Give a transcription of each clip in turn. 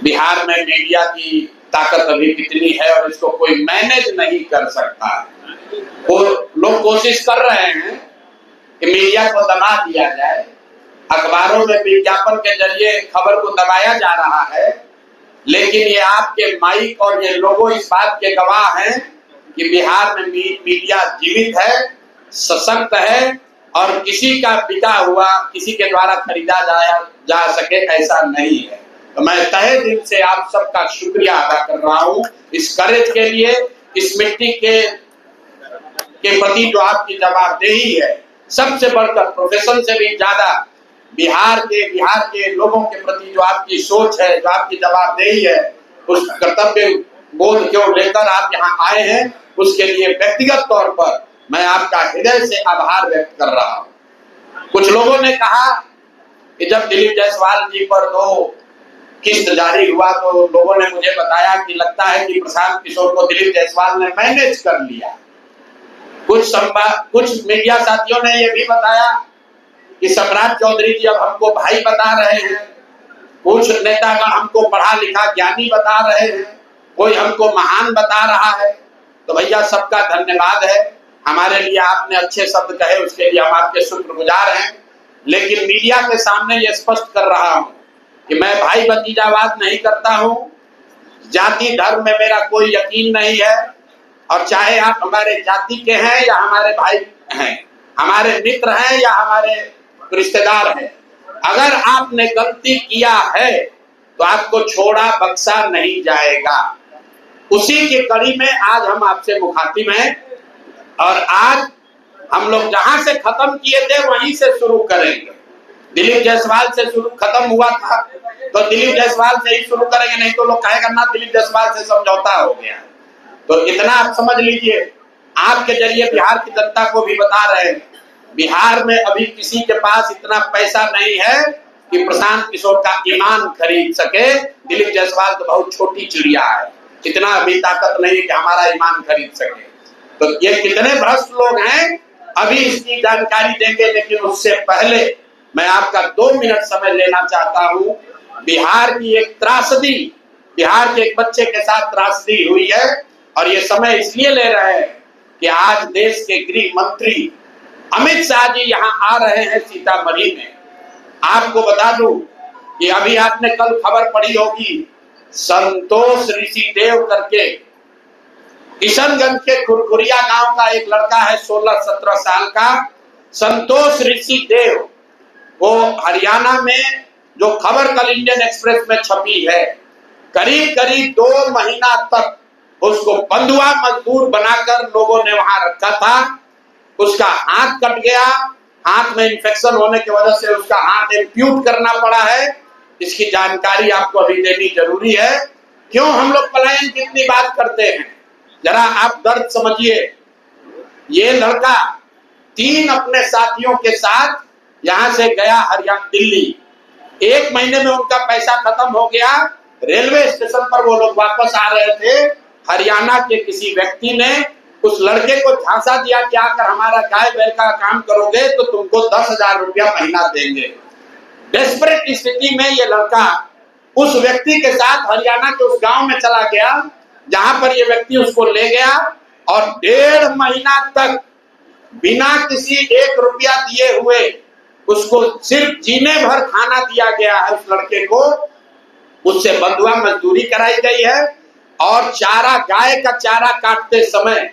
बिहार में मीडिया की ताकत अभी कितनी है और इसको कोई मैनेज नहीं कर सकता। वो लोग कोशिश कर रहे हैं कि मीडिया को दबा दिया जाए, अखबारों में विज्ञापन के जरिए खबर को दबाया जा रहा है, लेकिन ये आपके माइक और ये लोगों इस बात के गवाह हैं कि बिहार में मीडिया जीवित है, सशक्त है और किसी का बिका हुआ किसी के द्वारा खरीदा जा सके ऐसा नहीं है। तो मैं तहे दिल से आप सबका शुक्रिया अदा कर रहा हूँ इस करेज के लिए, इस मिट्टी के प्रति जो आपकी जवाबदेही है, सबसे बढ़कर प्रोफेशन से भी ज्यादा बिहार के लोगों के प्रति जो आपकी सोच है, जो आपकी जवाबदेही है, उस कर्तव्य बोध को लेकर आप यहाँ आए हैं, उसके लिए व्यक्तिगत तौर पर मैं आपका हृदय से आभार व्यक्त कर रहा हूँ। कुछ लोगों ने कहा कि जब दिलीप जायसवाल जी पर 2 किस्त जारी हुआ तो लोगों ने मुझे बताया कि लगता है कि प्रशांत किशोर को दिलीप जायसवाल ने मैनेज कर लिया। कुछ मीडिया साथियों ने यह भी बताया कि सम्राट चौधरी जी अब हमको भाई बता रहे हैं, कुछ नेतागण हमको पढ़ा लिखा ज्ञानी बता रहे हैं, कोई हमको महान बता रहा है। तो भैया सबका धन्यवाद है, हमारे लिए आपने अच्छे शब्द कहे, उसके लिए हम आपके शुक्रगुजार हैं। लेकिन मीडिया के सामने ये स्पष्ट कर रहा हूं कि मैं भाई भतीजावाद नहीं करता हूं, जाति धर्म में मेरा कोई यकीन नहीं है, और चाहे आप हमारे जाति के हैं या हमारे भाई हैं, हमारे मित्र हैं या हमारे रिश्तेदार हैं, अगर आपने गलती किया है तो आपको छोड़ा बख्शा नहीं जाएगा। उसी की कड़ी में आज हम आपसे मुखातिब हैं और आज हम लोग जहां से खत्म किए थे वहीं से शुरू करेंगे। दिलीप जायसवाल से शुरू खत्म हुआ था तो दिलीप जायसवाल से ही शुरू करेंगे, नहीं तो लोग कहेगा ना दिलीप जायसवाल से समझौता हो गया। तो इतना आप समझ लीजिए, आपके जरिए बिहार की जनता को भी बता रहे हैं, बिहार में अभी किसी के पास इतना पैसा नहीं है कि प्रशांत किशोर का ईमान खरीद सके। दिलीप जायसवाल तो बहुत छोटी चिड़िया है, इतना अभी ताकत नहीं है कि हमारा ईमान खरीद सके। तो ये कितने भ्रष्ट लोग हैं अभी इसकी जानकारी देंगे, लेकिन उससे पहले मैं आपका 2 मिनट समय लेना चाहता हूं। बिहार की एक त्रासदी, बिहार के एक बच्चे के साथ त्रासदी हुई है और ये समय इसलिए ले रहे हैं कि आज देश के गृह मंत्री अमित शाह जी यहाँ आ रहे हैं सीतामढ़ी में। आपको बता दूं कि अभी आपने कल खबर पढ़ी होगी, संतोष ऋषिदेव करके किशनगंज के खुरखुरिया गांव का एक लड़का है 16-17 साल का, संतोष ऋषिदेव, वो हरियाणा में जो खबर कल इंडियन एक्सप्रेस में छपी है, करीब 2 महीना तक उसको बंधुआ मजदूर बनाकर लोगों ने वहां रखा था। उसका हाथ कट गया, हाथ में इंफेक्शन होने की वजह से उसका हाथ एम्प्यूट करना पड़ा है। इसकी जानकारी आपको अभी देनी जरूरी है। क्यों हम लोग पलायन की इतनी बात करते हैं, जरा आप दर्द समझिए। ये लड़का 3 अपने साथियों के साथ यहां से गया हरियाणा दिल्ली, 1 महीने में उनका पैसा खत्म हो गया। रेलवे स्टेशन पर वो लोग वापस आ रहे थे, हरियाणा के किसी व्यक्ति ने उस लड़के को झांसा दिया कि आकर हमारा गाय बैल का काम करोगे तो तुमको 10,000 रुपया महीना देंगे। डेस्परेट स्थिति में ये लड़का उस व्यक्ति के साथ हरियाणा के उस गांव में चला गया जहां पर ये व्यक्ति उसको ले गया और 1.5 महीना तक बिना किसी 1 रुपया दिए हुए उसको सिर्फ जीने भर खाना दिया गया है। उस लड़के को उससे बंधुआ मजदूरी कराई गई है और चारा, गाय का चारा काटते समय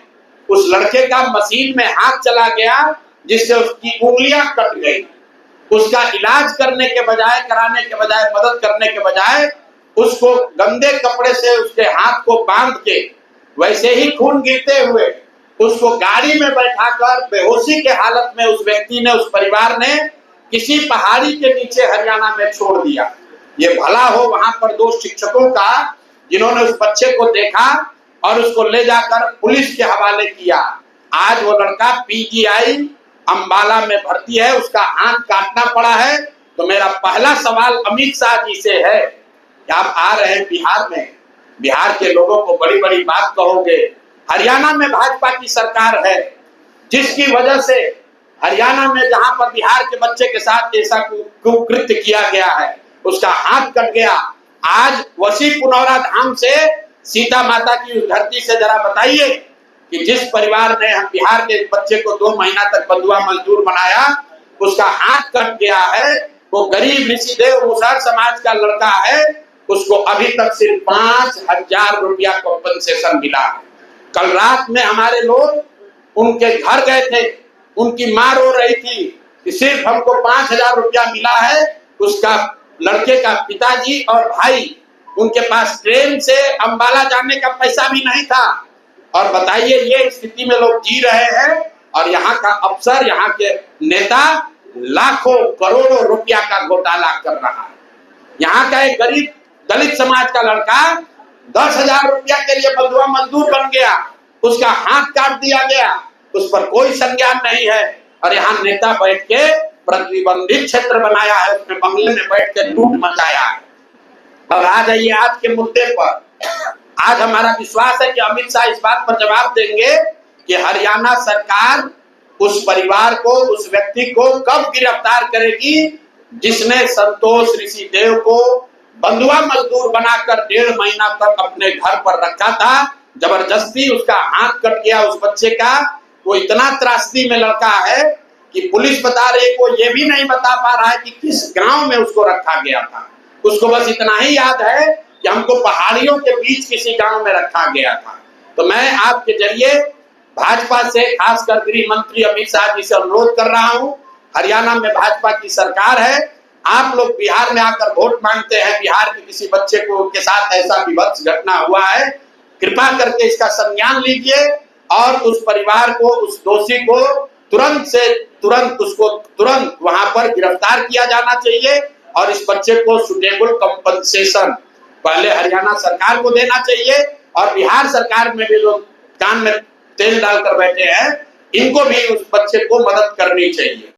उस लड़के का मशीन में हाथ चला गया जिससे उसकी उंगलियां कट गई। उसका इलाज करने के बजाय, कराने के बजाय, मदद करने के बजाय उसको गंदे कपड़े से उसके हाथ को बांध के वैसे ही खून गिरते हुए उसको गाड़ी में बैठाकर बेहोशी के हालत में उस व्यक्ति ने, उस परिवार ने किसी पहाड़ी के नीचे हरियाणा में छोड़ दिया। ये भला हो वहां पर 2 शिक्षकों का जिन्होंने उस बच्चे को देखा और उसको ले जाकर पुलिस के हवाले किया। आज वो लड़का पीजीआई अंबाला में भर्ती है, उसका हाथ काटना पड़ा है। तो मेरा पहला सवाल अमित शाह जी से है कि आप आ रहे हैं बिहार में, बिहार के लोगों को बड़ी बड़ी बात कहोगे। हरियाणा में भाजपा की सरकार है जिसकी वजह से हरियाणा में जहां पर बिहार के बच्चे के साथ ऐसा कुकृत्य किया गया है, उसका हाथ कट गया, आज वसी पुनौरा धाम से सीता माता की उस धरती से जरा बताइए कि जिस परिवार ने हम बिहार के बच्चे को 2 महीना तक बंधुआ मजदूर बनाया, उसका हाथ कट गया है, वो गरीब ऋषिदेव मुसहर समाज का लड़का है, उसको अभी तक सिर्फ 5,000 रुपया कॉम्पनसेशन मिला है। कल रात में हमारे लोग उनके घर गए थे, उनकी माँ रो रही थी कि सिर्फ हमको 5,000 रुपया मिला है। उसका लड़के का पिताजी और भाई, उनके पास ट्रेन से अंबाला जाने का पैसा भी नहीं था। और बताइए, ये स्थिति में लोग जी रहे हैं और यहाँ का अफसर, यहाँ के नेता लाखों करोड़ों रुपया का घोटाला कर रहा है। यहाँ का एक गरीब दलित समाज का लड़का 10,000 रुपया के लिए बंधुआ मजदूर बन गया, उसका हाथ काट दिया गया, उस पर कोई संज्ञान नहीं है। और यहाँ नेता बैठ के प्रतिबंधित क्षेत्र बनाया है, उसमें बंगले में बैठ के लूट मचाया है। और आ जाइए आज के मुद्दे पर। आज हमारा विश्वास है कि अमित शाह इस बात पर जवाब देंगे कि हरियाणा सरकार उस परिवार को, उस व्यक्ति को कब गिरफ्तार करेगी जिसने संतोष ऋषिदेव को बंधुआ मजदूर बनाकर 1.5 महीना तक अपने घर पर रखा था। जबरदस्ती उसका हाथ कट गया उस बच्चे का। वो इतना त्रासदी में लड़का है कि पुलिस बता रही, को ये भी नहीं बता पा रहा है कि किस गांव में उसको रखा गया था। उसको बस इतना ही याद है कि हमको पहाड़ियों के बीच किसी गांव में रखा गया था। तो मैं आपके जरिए भाजपा से, खासकर गृह मंत्री अमित शाह जी से अनुरोध कर रहा हूं, हरियाणा में भाजपा की सरकार है, आप लोग बिहार में आकर वोट मांगते हैं, बिहार के किसी बच्चे को के साथ ऐसा विभत्स घटना हुआ है, कृपा करके इसका संज्ञान लीजिए और उस परिवार को, उस दोषी को तुरंत वहां पर गिरफ्तार किया जाना चाहिए और इस बच्चे को सुटेबल कंपनसेशन पहले हरियाणा सरकार को देना चाहिए। और बिहार सरकार में भी लोग कान में तेल डालकर बैठे हैं, इनको भी उस बच्चे को मदद करनी चाहिए।